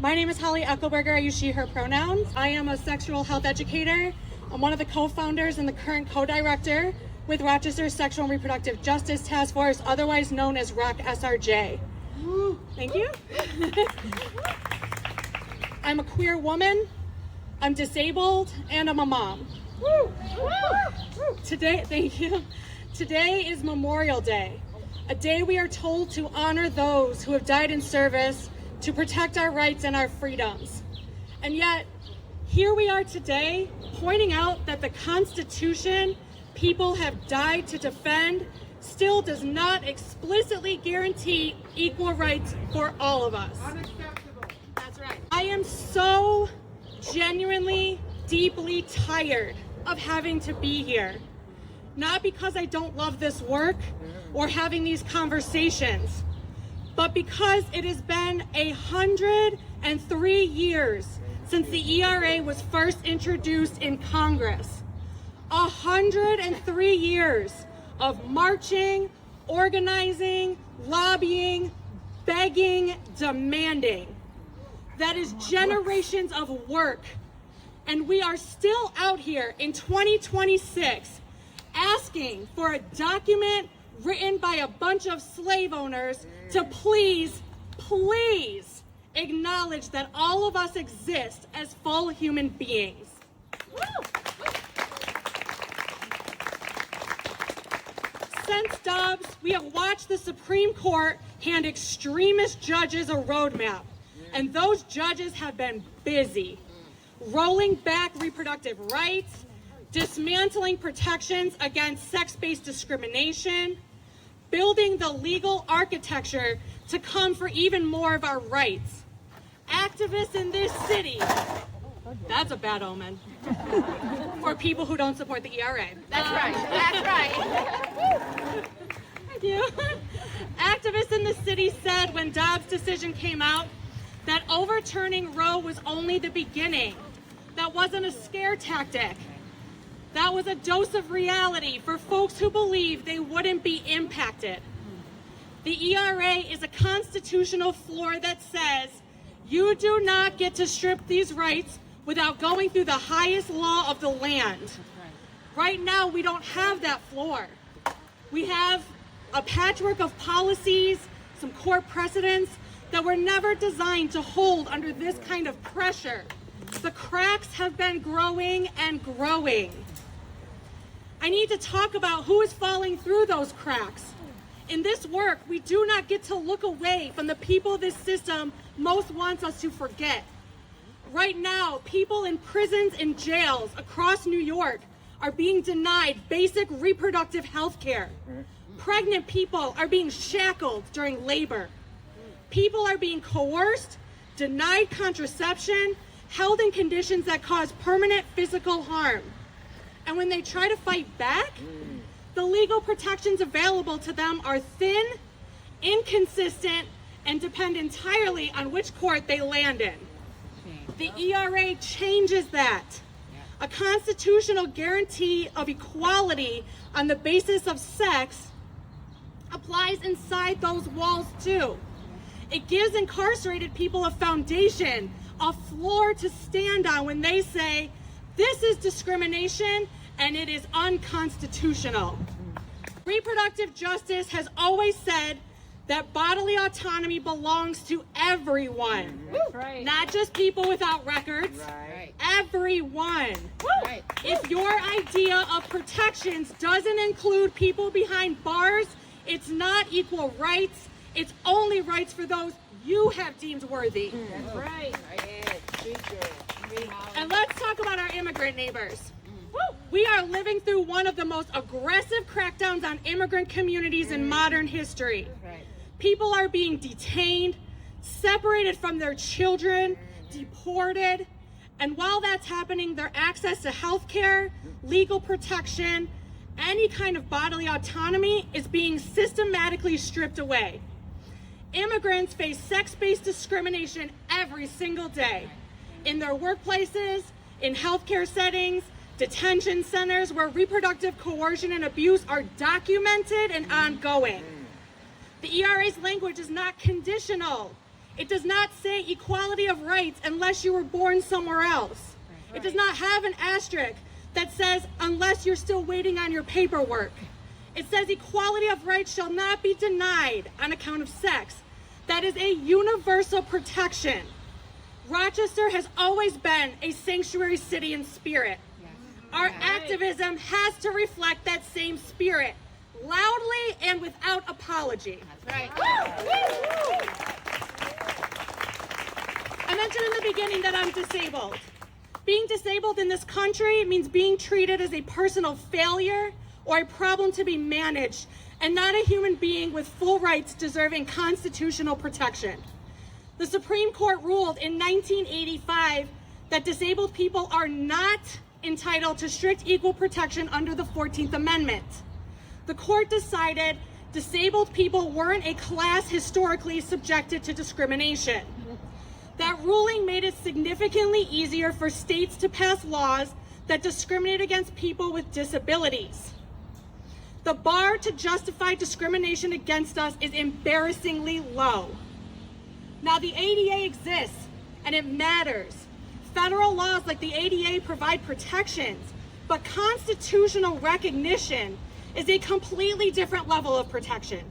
My name is Holly Eckelberger. I use she, her pronouns. I am a sexual health educator. I'm one of the co-founders and the current co-director with Rochester's Sexual and Reproductive Justice Task Force, otherwise known as ROC.SRJ. Thank you. I'm a queer woman, I'm disabled, and I'm a mom. Today, thank you. Today is Memorial Day, a day we are told to honor those who have died in service to protect our rights and our freedoms. And yet, here we are today pointing out that the Constitution people have died to defend still does not explicitly guarantee equal rights for all of us. Unacceptable. That's right. I am so genuinely, deeply tired of having to be here. Not because I don't love this work or having these conversations, but because it has been 103 years since the ERA was first introduced in Congress. 103 years of marching, organizing, lobbying, begging, demanding. That is generations of work. And we are still out here in 2026 asking for a document written by a bunch of slave owners to please acknowledge that all of us exist as full human beings. Since Dobbs, we have watched the Supreme Court hand extremist judges a roadmap, and those judges have been busy rolling back reproductive rights, dismantling protections against sex-based discrimination, building the legal architecture to come for even more of our rights. Activists in this city, that's a bad omen for people who don't support the ERA. That's right, that's right. Thank you. Activists in the city said when Dobbs' decision came out that overturning Roe was only the beginning. That wasn't a scare tactic. That was a dose of reality for folks who believed they wouldn't be impacted. The ERA is a constitutional floor that says you do not get to strip these rights without going through the highest law of the land. Right now, we don't have that floor. We have a patchwork of policies, some court precedents that were never designed to hold under this kind of pressure. The cracks have been growing and growing. I need to talk about who is falling through those cracks. In this work, we do not get to look away from the people this system most wants us to forget. Right now, people in prisons and jails across New York are being denied basic reproductive health care. Pregnant people are being shackled during labor. People are being coerced, denied contraception, held in conditions that cause permanent physical harm. And when they try to fight back, the legal protections available to them are thin, inconsistent, and depend entirely on which court they land in. The ERA changes that. A constitutional guarantee of equality on the basis of sex applies inside those walls too. It gives incarcerated people a foundation, a floor to stand on when they say, this is discrimination and it is unconstitutional. Reproductive justice has always said that bodily autonomy belongs to everyone. Right. Not just people without records. Right. Everyone. Right. If your idea of protections doesn't include people behind bars, it's not equal rights. It's only rights for those you have deemed worthy. That's right. And let's talk about our immigrant neighbors. We are living through one of the most aggressive crackdowns on immigrant communities in modern history. Right. People are being detained, separated from their children, deported, and while that's happening, their access to health care, legal protection, any kind of bodily autonomy is being systematically stripped away. Immigrants face sex-based discrimination every single day in their workplaces, in healthcare settings, detention centers where reproductive coercion and abuse are documented and ongoing. The ERA's language is not conditional. It does not say equality of rights unless you were born somewhere else. It does not have an asterisk that says unless you're still waiting on your paperwork. It says equality of rights shall not be denied on account of sex. That is a universal protection. Rochester has always been a sanctuary city in spirit. Our activism has to reflect that same spirit, loudly and without apology. That's right. I mentioned in the beginning that I'm disabled. Being disabled in this country means being treated as a personal failure or a problem to be managed, and not a human being with full rights deserving constitutional protection. The Supreme Court ruled in 1985 that disabled people are not entitled to strict equal protection under the 14th Amendment. The court decided disabled people weren't a class historically subjected to discrimination. That ruling made it significantly easier for states to pass laws that discriminate against people with disabilities. The bar to justify discrimination against us is embarrassingly low. Now, the ADA exists, and it matters. Federal laws like the ADA provide protections, but constitutional recognition is a completely different level of protection.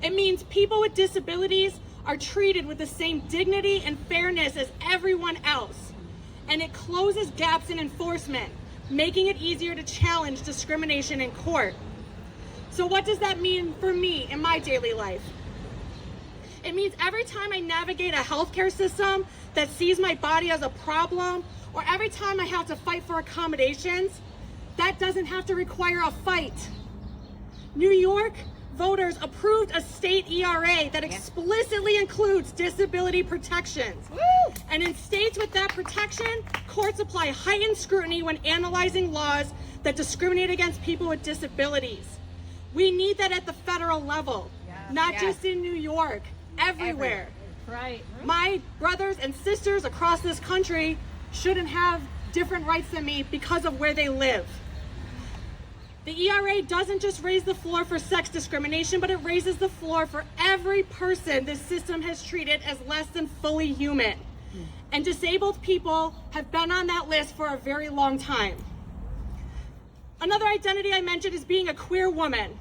It means people with disabilities are treated with the same dignity and fairness as everyone else, and it closes gaps in enforcement, making it easier to challenge discrimination in court. So what does that mean for me in my daily life? It means every time I navigate a healthcare system that sees my body as a problem, or every time I have to fight for accommodations, that doesn't have to require a fight. New York voters approved a state ERA that explicitly includes disability protections. Woo! And in states with that protection, courts apply heightened scrutiny when analyzing laws that discriminate against people with disabilities. We need that at the federal level, not just in New York, everywhere. Right. My brothers and sisters across this country shouldn't have different rights than me because of where they live. The ERA doesn't just raise the floor for sex discrimination, but it raises the floor for every person this system has treated as less than fully human. And disabled people have been on that list for a very long time. Another identity I mentioned is being a queer woman.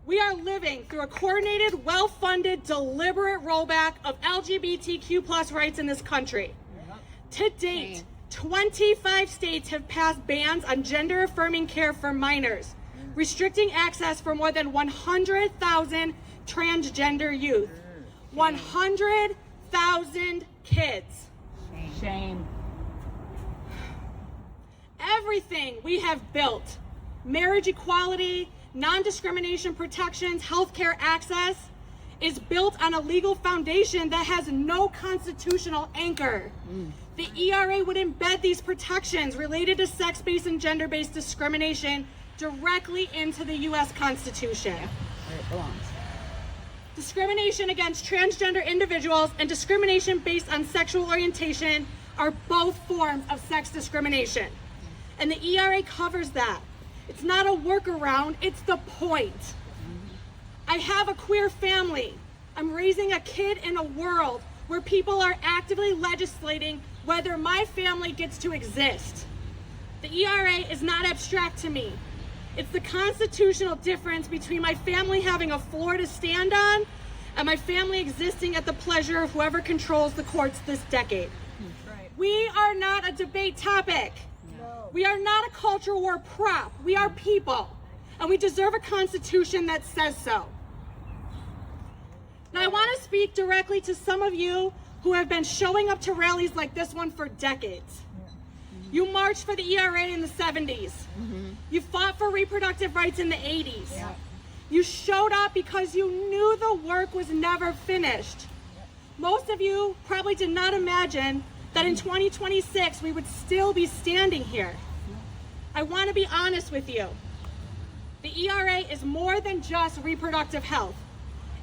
We are living through a coordinated, well-funded, deliberate rollback of LGBTQ+ rights in this country. To date, 25 states have passed bans on gender-affirming care for minors, restricting access for more than 100,000 transgender youth. 100,000 kids. Shame. Everything we have built, marriage equality, non-discrimination protections, healthcare access, is built on a legal foundation that has no constitutional anchor. The ERA would embed these protections related to sex-based and gender-based discrimination directly into the U.S. Constitution. Where it belongs. Discrimination against transgender individuals and discrimination based on sexual orientation are both forms of sex discrimination. And the ERA covers that. It's not a workaround, it's the point. I have a queer family. I'm raising a kid in a world where people are actively legislating whether my family gets to exist. The ERA is not abstract to me. It's the constitutional difference between my family having a floor to stand on and my family existing at the pleasure of whoever controls the courts this decade. Right. We are not a debate topic. We are not a culture war prop. We are people, and we deserve a constitution that says so. Now, I want to speak directly to some of you who have been showing up to rallies like this one for decades. You marched for the ERA in the 70s. You fought for reproductive rights in the 80s. You showed up because you knew the work was never finished. Most of you probably did not imagine that in 2026 we would still be standing here. I want to be honest with you. The ERA is more than just reproductive health.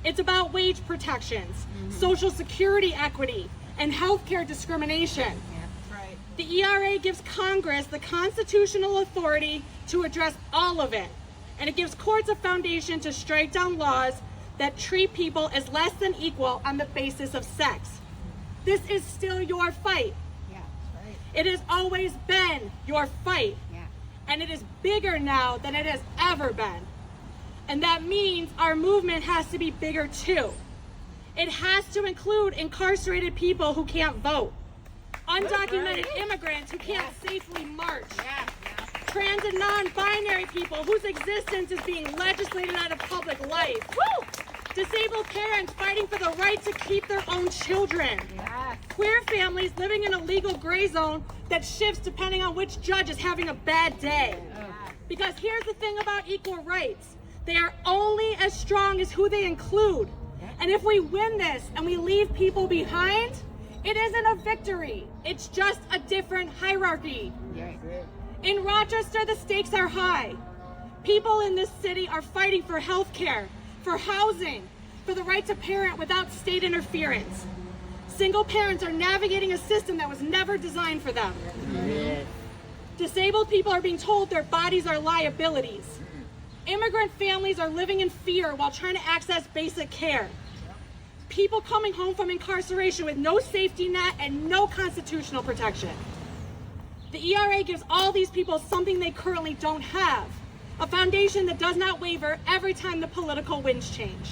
It's about wage protections, social security equity, and healthcare discrimination. Right. The ERA gives Congress the constitutional authority to address all of it, and it gives courts a foundation to strike down laws that treat people as less than equal on the basis of sex. This is still your fight. Yeah, that's right. It has always been your fight. Yeah. And it is bigger now than it has ever been. And that means our movement has to be bigger too. It has to include incarcerated people who can't vote, undocumented immigrants who can't safely march, trans and non-binary people whose existence is being legislated out of public life, disabled parents fighting for the right to keep their own children, queer families living in a legal gray zone that shifts depending on which judge is having a bad day. Because here's the thing about equal rights. They are only as strong as who they include. And if we win this and we leave people behind, it isn't a victory. It's just a different hierarchy. In Rochester, the stakes are high. People in this city are fighting for health care, for housing, for the right to parent without state interference. Single parents are navigating a system that was never designed for them. Disabled people are being told their bodies are liabilities. Immigrant families are living in fear while trying to access basic care. People coming home from incarceration with no safety net and no constitutional protection. The ERA gives all these people something they currently don't have, a foundation that does not waver every time the political winds change.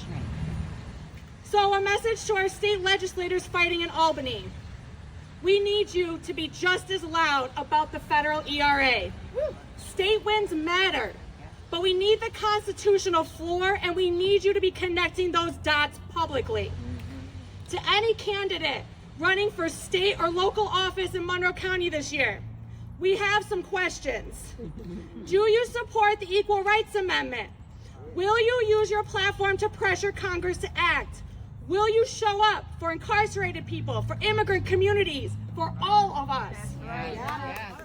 So a message to our state legislators fighting in Albany. We need you to be just as loud about the federal ERA. State wins matter, but we need the constitutional floor, and we need you to be connecting those dots publicly. To any candidate running for state or local office in Monroe County this year, we have some questions. Do you support the Equal Rights Amendment? Will you use your platform to pressure Congress to act? Will you show up for incarcerated people, for immigrant communities, for all of us?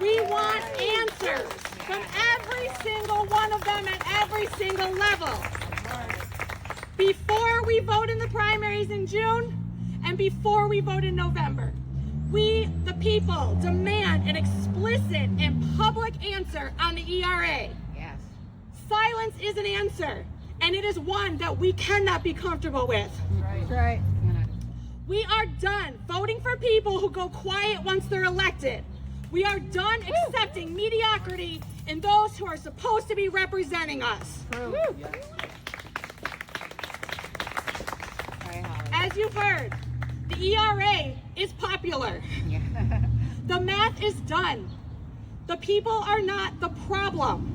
We want answers from every single one of them at every single level. Before we vote in the primaries in June and before we vote in November, we, the people, demand an explicit and public answer on the ERA. Silence is an answer, and it is one that we cannot be comfortable with. We are done voting for people who go quiet once they're elected. We are done accepting mediocrity in those who are supposed to be representing us. As you've heard, the ERA is popular. The math is done. The people are not the problem.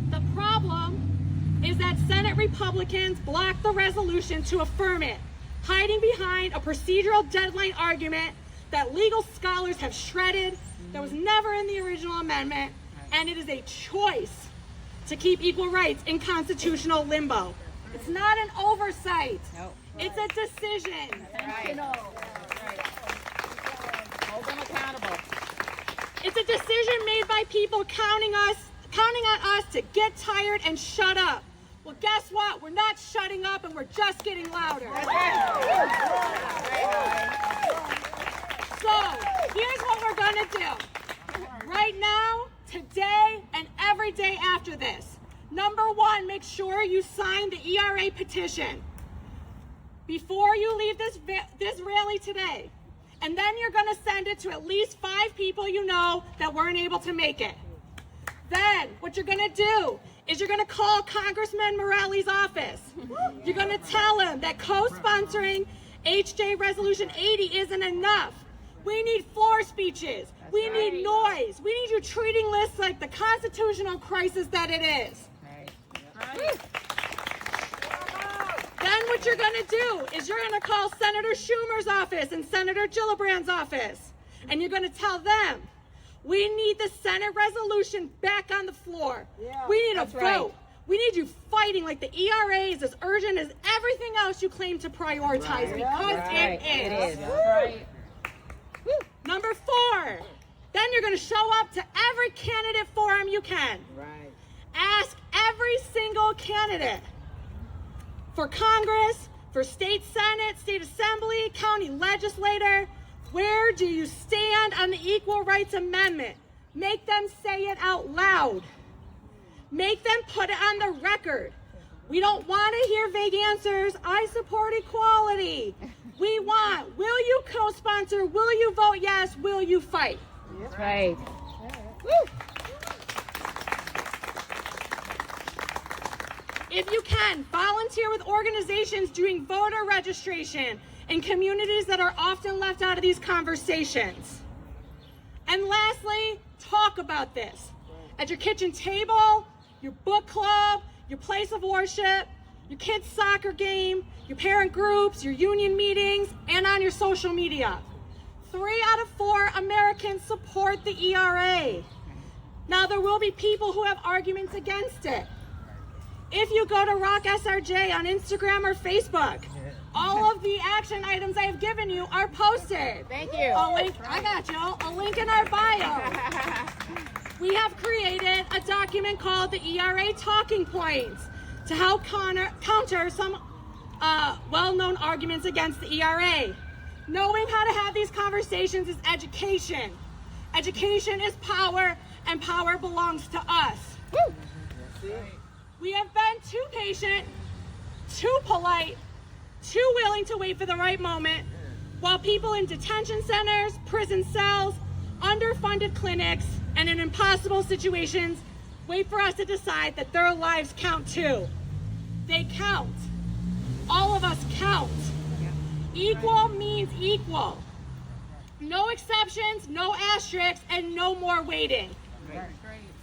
The problem is that Senate Republicans blocked the resolution to affirm it, hiding behind a procedural deadline argument that legal scholars have shredded, that was never in the original amendment, and it is a choice to keep equal rights in constitutional limbo. It's not an oversight. It's a decision. Hold them accountable. It's a decision made by people counting on us to get tired and shut up. Well, guess what? We're not shutting up, and we're just getting louder. So, here's what we're gonna do. Right now, today, and every day after this. Number one, make sure you sign the ERA petition before you leave this rally today. And then you're gonna send it to at least 5 people you know that weren't able to make it. Then, what you're gonna do is you're gonna call Congressman Morelle's office. You're gonna tell him that co-sponsoring HJ Resolution 80 isn't enough. We need floor speeches. We need noise. We need you treating this like the constitutional crisis that it is. Then what you're gonna do is you're gonna call Senator Schumer's office and Senator Gillibrand's office. And you're gonna tell them, we need the Senate resolution back on the floor. We need a vote. We need you fighting like the ERA is as urgent as everything else you claim to prioritize, because it is. Number 4, then you're going to show up to every candidate forum you can. Ask every single candidate for Congress, for state Senate, state assembly, county legislator, where do you stand on the Equal Rights Amendment? Make them say it out loud. Make them put it on the record. We don't want to hear vague answers. I support equality. We want, will you co-sponsor? Will you vote yes? Will you fight? That's right. Woo. If you can, volunteer with organizations doing voter registration in communities that are often left out of these conversations. And lastly, talk about this. At your kitchen table, your book club, your place of worship, your kids' soccer game, your parent groups, your union meetings, and on your social media. 3 out of 4 Americans support the ERA. Now, there will be people who have arguments against it. If you go to ROC.SRJ on Instagram or Facebook, all of the action items I have given you are posted. Thank you. A link, I got you, a link in our bio. We have created a document called the ERA Talking Points to help counter some well-known arguments against the ERA. Knowing how to have these conversations is education. Education is power, and power belongs to us. Woo. We have been too patient, too polite, too willing to wait for the right moment, while people in detention centers, prison cells, underfunded clinics, and in impossible situations wait for us to decide that their lives count too. They count. All of us count. Equal means equal. No exceptions, no asterisks, and no more waiting.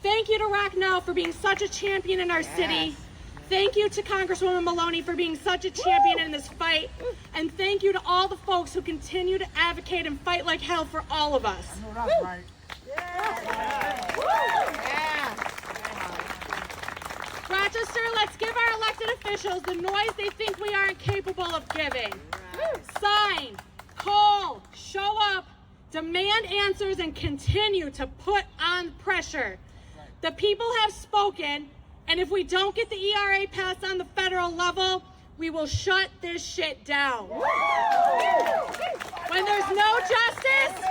Thank you to ROC NOW for being such a champion in our city. Thank you to Congresswoman Maloney for being such a champion in this fight. And thank you to all the folks who continue to advocate and fight like hell for all of us. Yeah. Rochester, let's give our elected officials the noise they think we aren't capable of giving. Sign, call, show up, demand answers, and continue to put on pressure. The people have spoken, and if we don't get the ERA passed on the federal level, we will shut this shit down. When there's no justice,